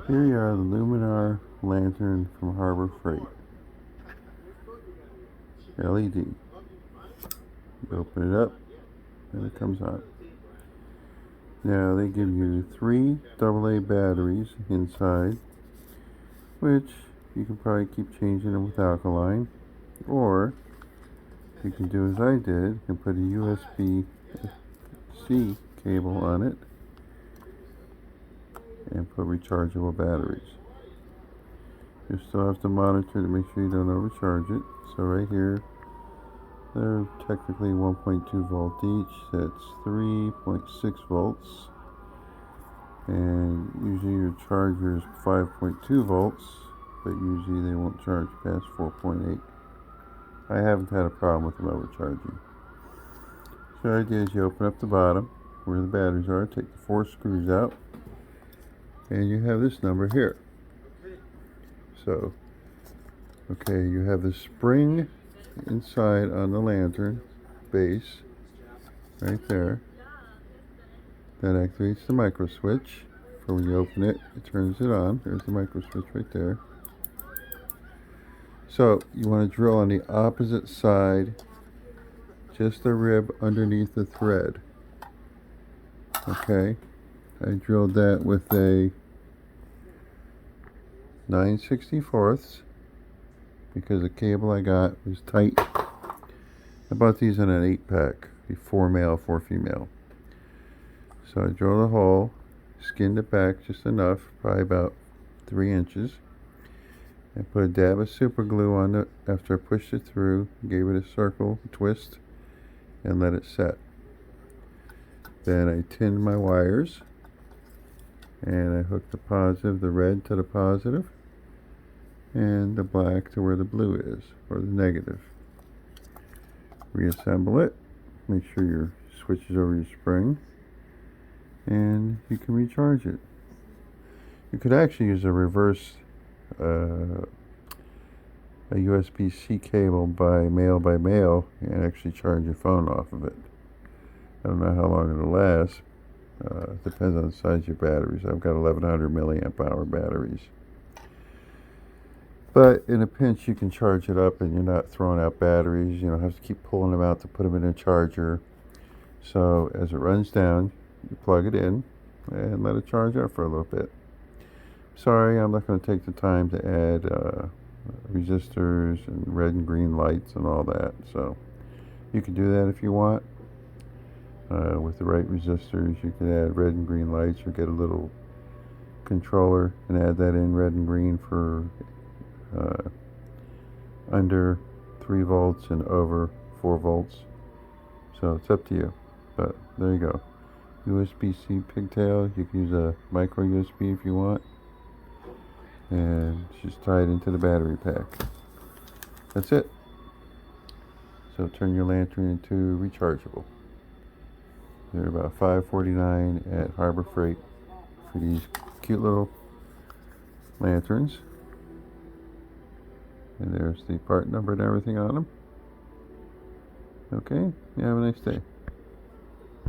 Here you are, the Luminar lantern from Harbor Freight. LED. You open it up and it comes on. Now they give you 3 AA batteries inside, which you can probably keep changing them with alkaline, or you can do as I did and put a USB-C cable on it and put rechargeable batteries. You still have to monitor to make sure you don't overcharge it. So right here, they're technically 1.2 volt each. That's 3.6 volts. And usually your charger is 5.2 volts, but usually they won't charge past 4.8. I haven't had a problem with them overcharging. So the idea is you open up the bottom where the batteries are, take the 4 screws out, and you have this number here. So, okay, you have the spring inside on the lantern base, right there. That activates the micro switch. For when you open it, it turns it on. There's the micro switch right there. So, you want to drill on the opposite side, just the rib underneath the thread. Okay, I drilled that with a 9/64 because the cable I got was tight. I bought these in an 8-pack, 4 male, 4 female. So I drilled a hole, skinned it back just enough, probably about 3 inches. I put a dab of super glue on it after I pushed it through, gave it a circle twist, and let it set. Then I tinned my wires, and I hooked the red to the positive, and the black to where the blue is, or the negative. Reassemble it, make sure your switch is over your spring, and you can recharge it. You could actually use a reverse a USB-C cable by mail and actually charge your phone off of it. I don't know how long it'll last. Depends on the size of your batteries. I've got 1100 milliamp hour batteries. But in a pinch, you can charge it up and you're not throwing out batteries. You don't have to keep pulling them out to put them in a charger. So as it runs down, you plug it in and let it charge up for a little bit. Sorry, I'm not going to take the time to add resistors and red and green lights and all that. So you can do that if you want. With the right resistors, you can add red and green lights, or get a little controller and add that in red and green for under 3 volts and over 4 volts. So it's up to you. But there you go. USB-C pigtail. You can use a micro USB if you want. And just tie it into the battery pack. That's it. So turn your lantern into rechargeable. They're about $5.49 at Harbor Freight for these cute little lanterns. And there's the part number and everything on them. Okay, you have a nice day.